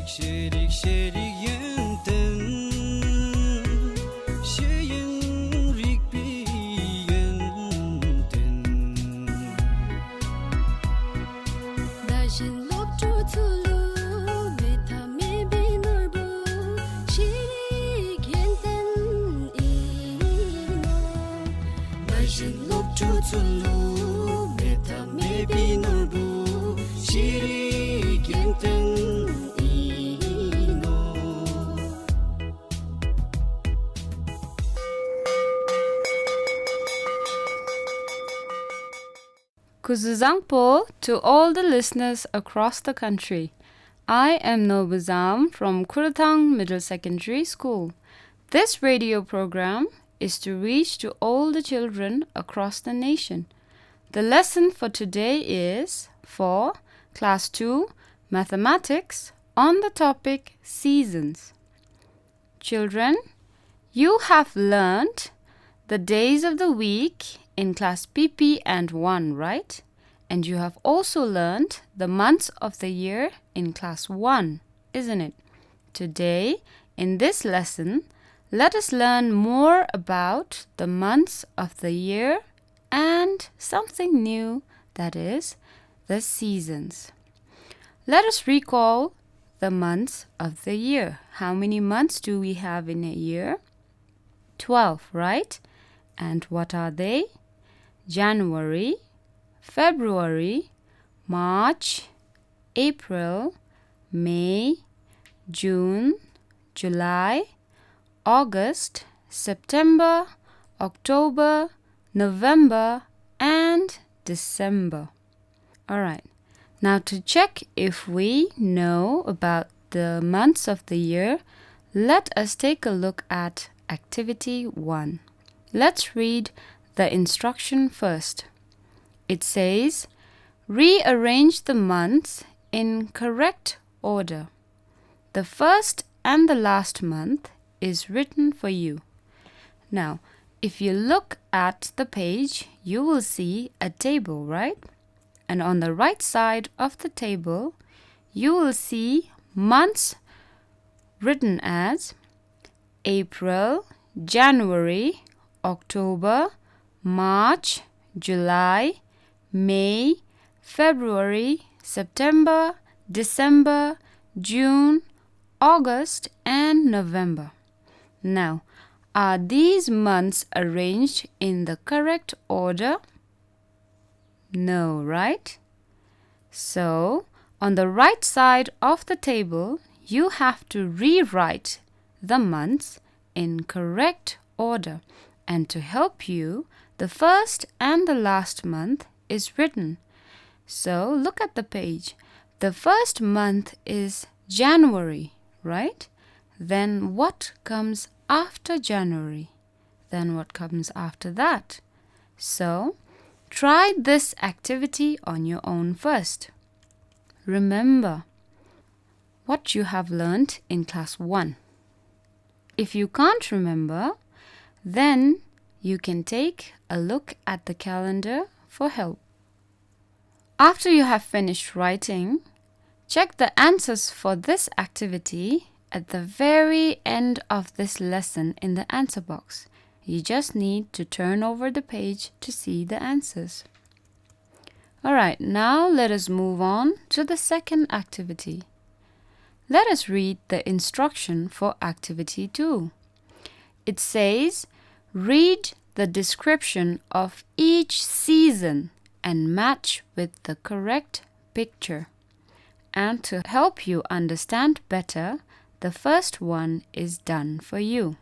Sherik sherik yenten Sheyin rikbi yenten Dajin lok tu tulu Meta maybe norbo Shirik yenten ino Dajin lok tu tulu Meta maybe norbo Shirik yenten Kuzuzangpo to all the listeners across the country. I am Nobuzam from Kuratang Middle Secondary School. This radio program is to reach to all the children across the nation. The lesson for today is for Class 2 Mathematics on the topic Seasons. Children, you have learned the days of the week in class PP and 1, right? And you have also learned the months of the year in class 1, isn't it? Today, in this lesson, let us learn more about the months of the year and something new, that is, the seasons. Let us recall the months of the year. How many months do we have in a year? 12, right? And what are they? January, February, March, April, May, June, July, August, September, October, November, and December. Alright, now to check if we know about the months of the year, let us take a look at Activity 1. Let's read the instruction first. It says, rearrange the months in correct order. The first and the last month is written for you. Now, if you look at the page, you will see a table, right? And on the right side of the table, you will see months written as April, January, October, March, July, May, February, September, December, June, August, and November. Now, are these months arranged in the correct order? No, right? So, on the right side of the table, you have to rewrite the months in correct order. And to help you, the first and the last month is written. So look at the page. The first month is January, right? Then what comes after January? Then what comes after that? So try this activity on your own first. Remember what you have learned in class 1. If you can't remember, then you can take a look at the calendar for help. After you have finished writing, check the answers for this activity at the very end of this lesson in the answer box. You just need to turn over the page to see the answers. Alright, now let us move on to the second activity. Let us read the instruction for activity 2. It says, read the description of each season and match with the correct picture. And to help you understand better, the first one is done for you.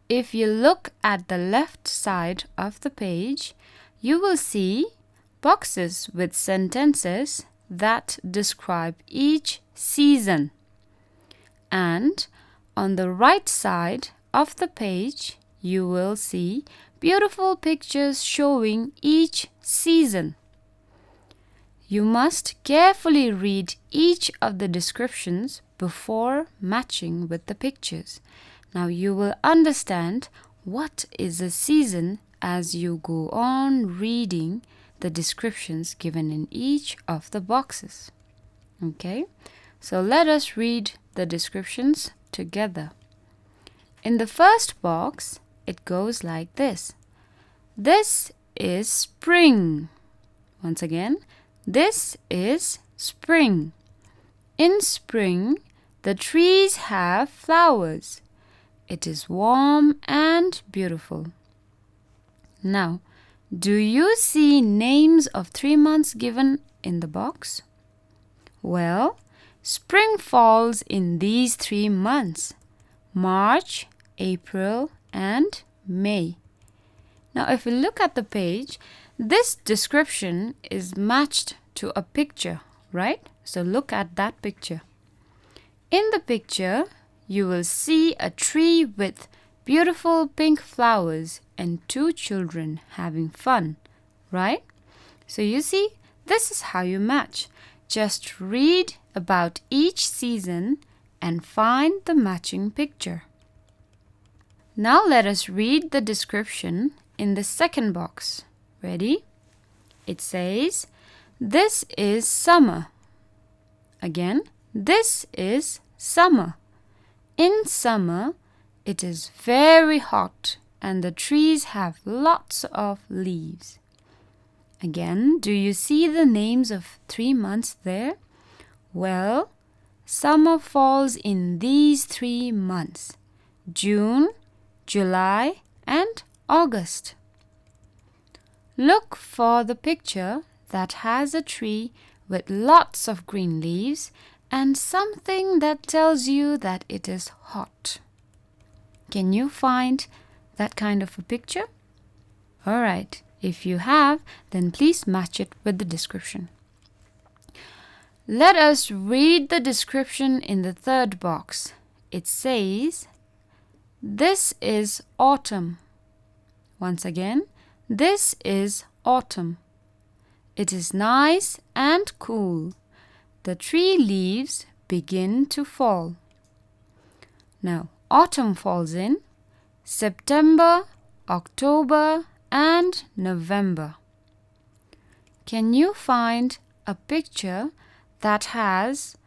If you look at the left side of the page, you will see boxes with sentences that describe each season. And on the right side of the page, you will see beautiful pictures showing each season. You must carefully read each of the descriptions before matching with the pictures. Now you will understand what is a season as you go on reading the descriptions given in each of the boxes. Okay, So let us read the descriptions together. In the first box, it goes like this. This is spring. Once again, this is spring. In spring, the trees have flowers. It is warm and beautiful. Now, do you see names of 3 months given in the box? Well, spring falls in these 3 months: March, April, and May. Now, if we look at the page, this description is matched to a picture, right? So look at that picture. In the picture, you will see a tree with beautiful pink flowers and 2 children having fun, right? So you see, this is how you match. Just read about each season and find the matching picture. Now let us read the description in the second box. Ready? It says, this is summer. Again, this is summer. In summer, it is very hot and the trees have lots of leaves. Again, do you see the names of 3 months there? Well, summer falls in these 3 months: June, July, and August. Look for the picture that has a tree with lots of green leaves and something that tells you that it is hot. Can you find that kind of a picture? All right, if you have, then please match it with the description. Let us read the description in the third box. It says, this is autumn. Once again, this is autumn. It is nice and cool. The tree leaves begin to fall. Now, autumn falls in September, October, and November. Can you find a picture that has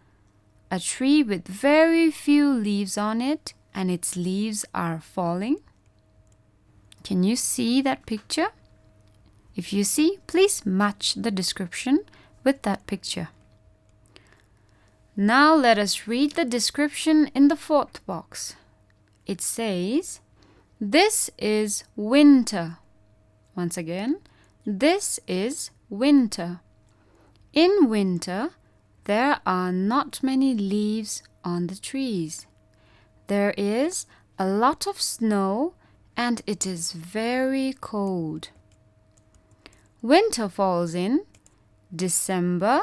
a tree with very few leaves on it and its leaves are falling? Can you see that picture? If you see, please match the description with that picture. Now let us read the description in the fourth box. It says, this is winter. Once again, this is winter. In winter, there are not many leaves on the trees. There is a lot of snow and it is very cold. Winter falls in December,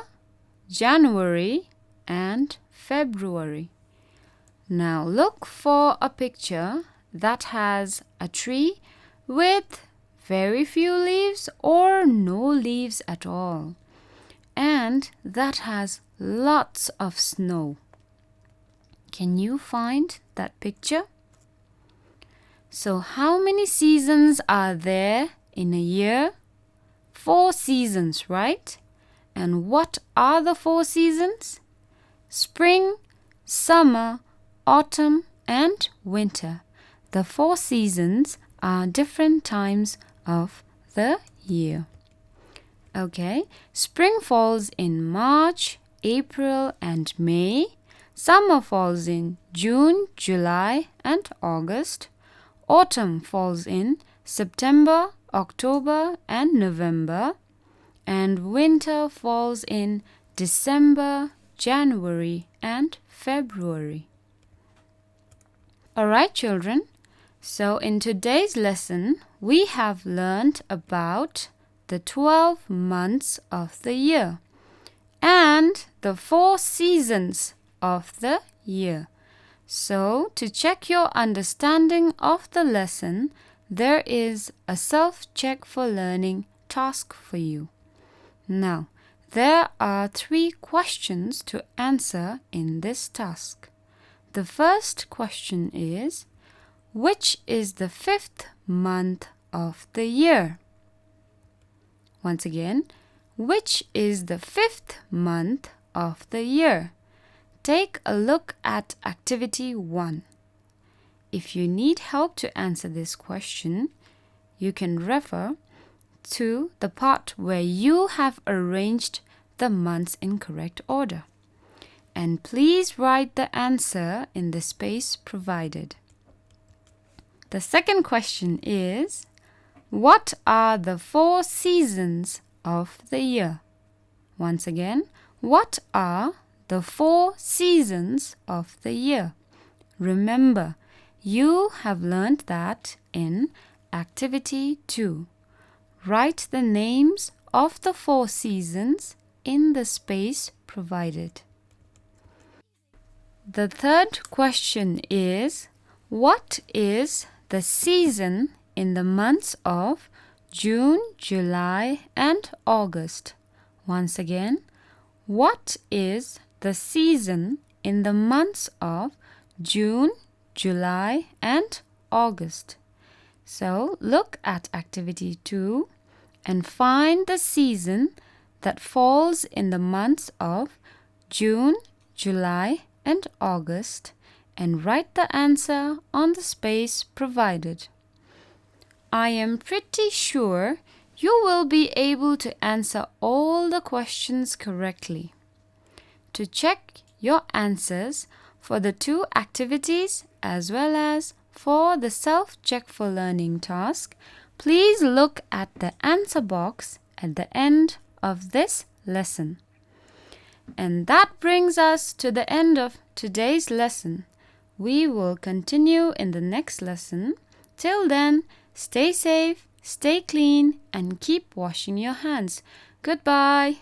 January, and February. Now look for a picture that has a tree with very few leaves or no leaves at all, and that has lots of snow. Can you find that picture? So how many seasons are there in a year? 4 seasons, right? And what are the 4 seasons? Spring, summer, autumn, and winter. The 4 seasons are different times of the year. Okay, spring falls in March, April, and May. Summer falls in June, July, and August. Autumn falls in September, October, and November. And winter falls in December, January, and February. Alright, children. So in today's lesson, we have learned about the 12 months of the year and the 4 seasons of the year. So to check your understanding of the lesson, there is a self-check for learning task for you. Now, there are 3 questions to answer in this task. The first question is, which is the 5th month of the year? Once again, which is the 5th month of the year? take a look at activity 1. If you need help to answer this question, you can refer to the part where you have arranged the months in correct order. And please write the answer in the space provided. The second question is, what are the 4 seasons of the year? Once again, what are the 4 seasons of the year? Remember, you have learned that in activity 2. Write the names of the 4 seasons in the space provided. The third question is, what is the season in the months of June, July, and August? Once again, what is the season in the months of June, July, and August? So look at activity 2 and find the season that falls in the months of June, July, and August and write the answer on the space provided. I am pretty sure you will be able to answer all the questions correctly. To check your answers for the 2 activities as well as for the self-check for learning task, please look at the answer box at the end of this lesson. And that brings us to the end of today's lesson. We will continue in the next lesson. Till then, stay safe, stay clean, and keep washing your hands. Goodbye.